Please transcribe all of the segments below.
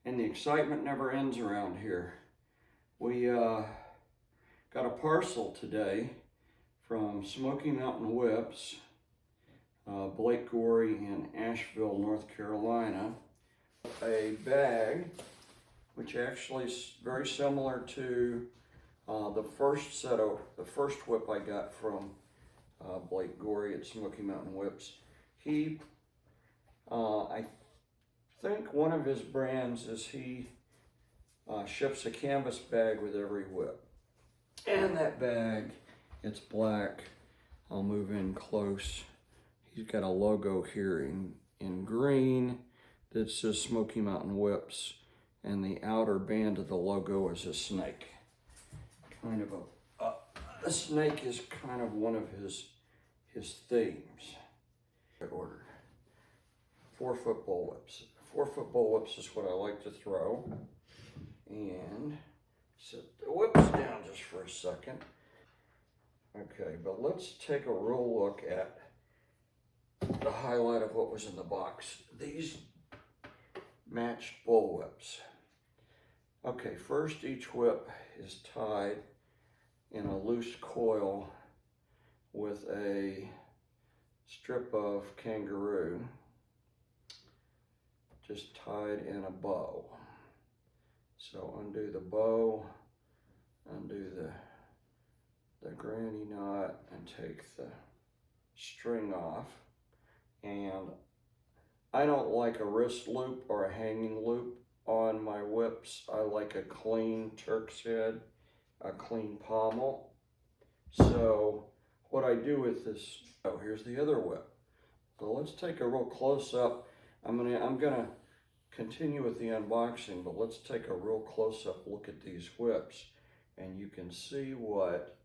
And the excitement never ends around here. We got a parcel today from Smoky Mountain Whips, Blake Gorey in Asheville, North Carolina. A bag, which actually is very similar to the first whip I got from Blake Gorey at Smoky Mountain Whips. I think one of his brands is he ships a canvas bag with every whip. And that bag, it's black. I'll move in close. He's got a logo here in green that says Smoky Mountain Whips, and the outer band of the logo is a snake. Kind of a snake is kind of one of his themes. I ordered 4-foot bullwhips. 4-foot bullwhips is what I like to throw. And set the whips down just for a second. Okay, but let's take a real look at the highlight of what was in the box. These matched bullwhips. Okay, first each whip is tied in a loose coil with a strip of kangaroo, just tied in a bow. So undo the bow, undo the granny knot, and take the string off. And I don't like a wrist loop or a hanging loop on my whips. I like a clean Turk's head, a clean pommel. So what I do with this, oh, here's the other whip. So let's take a real close up. I'm gonna continue with the unboxing, but let's take a real close up look at these whips, and you can see what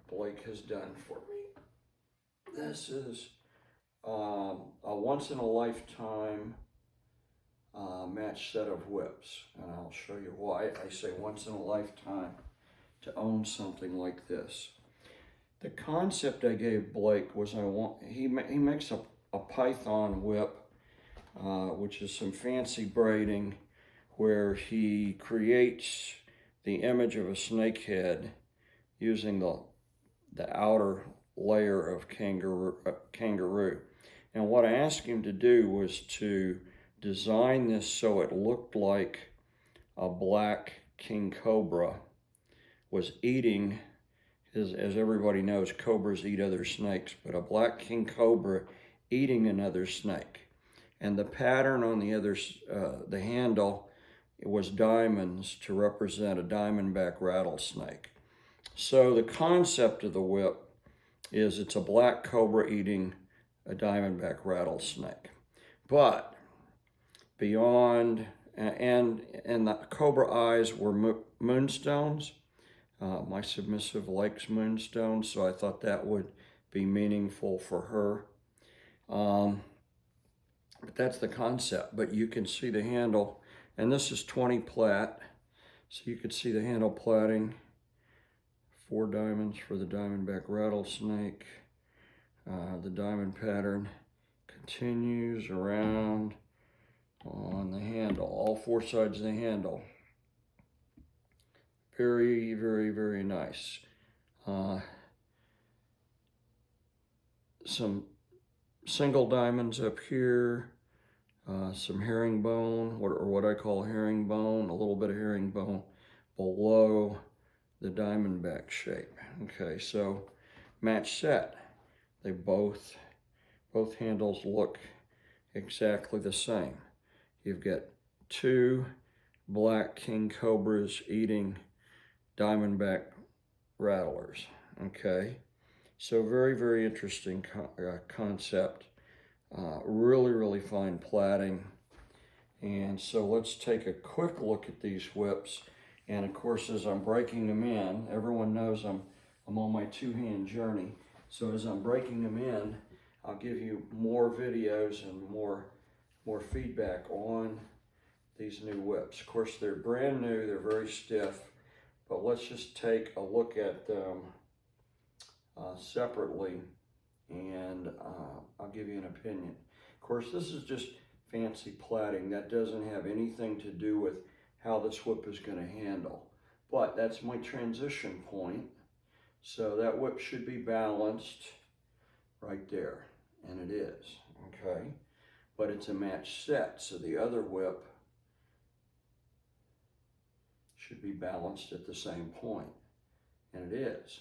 Blake has done for me. This is a once in a lifetime match set of whips, and I'll show you why I say once in a lifetime to own something like this. The concept I gave Blake was he makes a Python whip, which is some fancy braiding where he creates the image of a snake head using the outer layer of kangaroo. And what I asked him to do was to design this so it looked like a black king cobra was eating, as everybody knows, cobras eat other snakes, but a black king cobra eating another snake. And the pattern on the handle, it was diamonds to represent a diamondback rattlesnake. So the concept of the whip is it's a black cobra eating a diamondback rattlesnake. But beyond, and the cobra eyes were moonstones. My submissive likes moonstones, so I thought that would be meaningful for her. But that's the concept. But you can see the handle, and this is 20 plait, so you can see the handle plaiting. 4 diamonds for the diamondback rattlesnake. The diamond pattern continues around on the handle, all 4 sides of the handle. Very, very, very nice. Some single diamonds up here, some herringbone, or what I call herringbone, a little bit of herringbone below the diamondback shape. Okay, so match set. They both handles look exactly the same. You've got 2 black king cobras eating diamondback rattlers. Okay, so very, very interesting concept. Really, really fine plaiting. And so let's take a quick look at these whips. And of course, as I'm breaking them in, everyone knows I'm on my 2-hand journey. So as I'm breaking them in, I'll give you more videos and more feedback on these new whips. Of course, they're brand new, they're very stiff, but let's just take a look at them separately, and I'll give you an opinion. Of course, this is just fancy plaiting. That doesn't have anything to do with how this whip is going to handle. But that's my transition point. So that whip should be balanced right there, and it is, okay? But it's a match set, so the other whip should be balanced at the same point, and it is.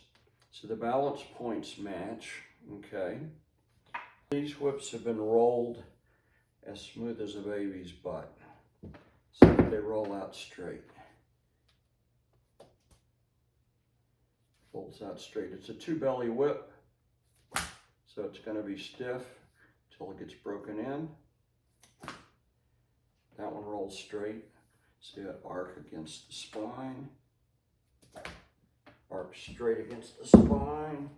So the balance points match, okay? These whips have been rolled as smooth as a baby's butt, so that they roll out straight. Folds out straight. It's a 2-belly whip, so it's going to be stiff until it gets broken in. That one rolls straight. See that arc against the spine. Arc straight against the spine.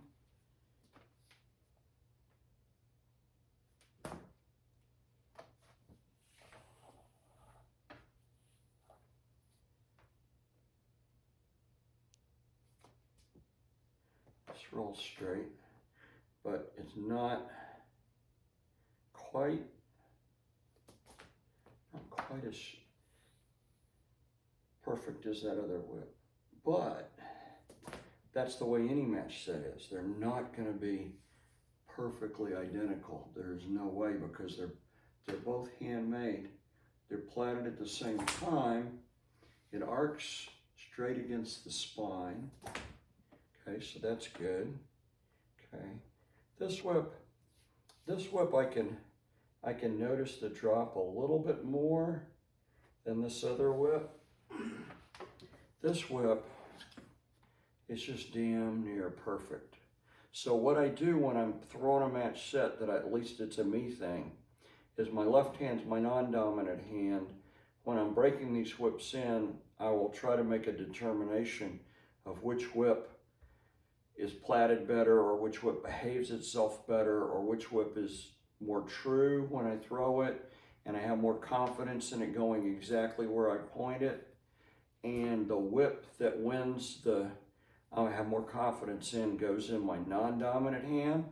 This rolls straight, but it's not quite as perfect as that other whip. But that's the way any match set is. They're not going to be perfectly identical. There's no way, because they're both handmade. They're plaited at the same time. It arcs straight against the spine. Okay, so that's good. Okay, this whip I can notice the drop a little bit more than this other whip. This whip is just damn near perfect. So what I do when I'm throwing a match set, that at least it's a me thing, is my left hand's my non-dominant hand. When I'm breaking these whips in, I will try to make a determination of which whip is plaited better, or which whip behaves itself better, or which whip is more true when I throw it, and I have more confidence in it going exactly where I point it. And the whip that wins I have more confidence in goes in my non-dominant hand,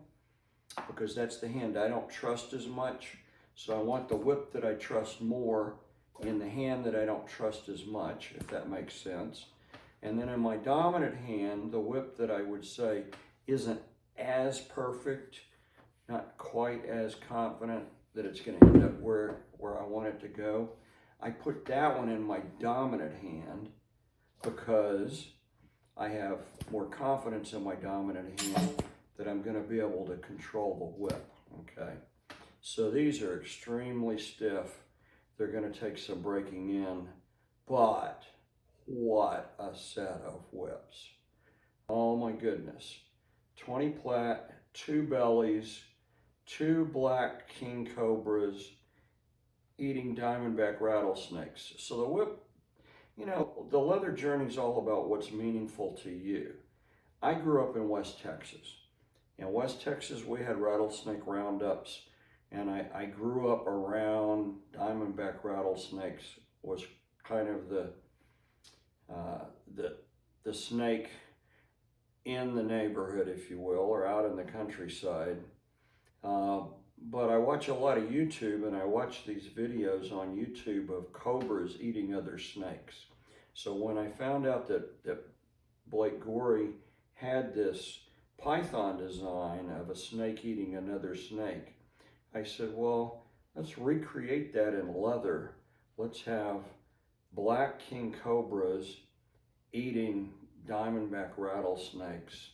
because that's the hand I don't trust as much. So I want the whip that I trust more in the hand that I don't trust as much, if that makes sense. And then in my dominant hand, the whip that I would say isn't as perfect, not quite as confident that it's going to end up where I want it to go, I put that one in my dominant hand, because I have more confidence in my dominant hand that I'm going to be able to control the whip, okay? So these are extremely stiff. They're going to take some breaking in, but what a set of whips. Oh my goodness. 20 plait, 2 bellies, 2 black king cobras eating diamondback rattlesnakes. So the whip, you know, the leather journey is all about what's meaningful to you. I grew up in West Texas. In West Texas, we had rattlesnake roundups, and I grew up around diamondback rattlesnakes. Was kind of the snake in the neighborhood, if you will, or out in the countryside. But I watch a lot of YouTube, and I watch these videos on YouTube of cobras eating other snakes. So when I found out that Blake Gorey had this python design of a snake eating another snake, I said, well, let's recreate that in leather. Let's have black king cobras eating diamondback rattlesnakes.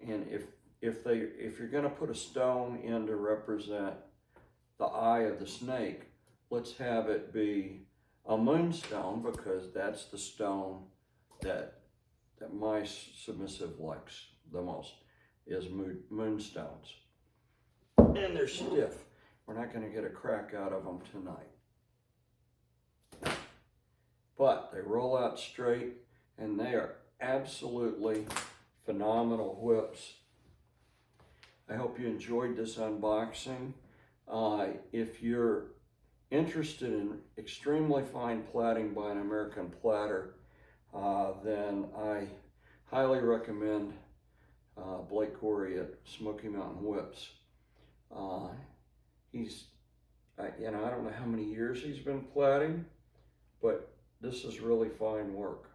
And if you're going to put a stone in to represent the eye of the snake, let's have it be a moonstone, because that's the stone that my submissive likes the most, is moonstones. And they're stiff. We're not going to get a crack out of them tonight. But they roll out straight, and they are absolutely phenomenal whips. I hope you enjoyed this unboxing. If you're interested in extremely fine plaiting by an American platter, then I highly recommend Blake Gorey at Smoky Mountain Whips. He's I don't know how many years he's been plaiting, but this is really fine work.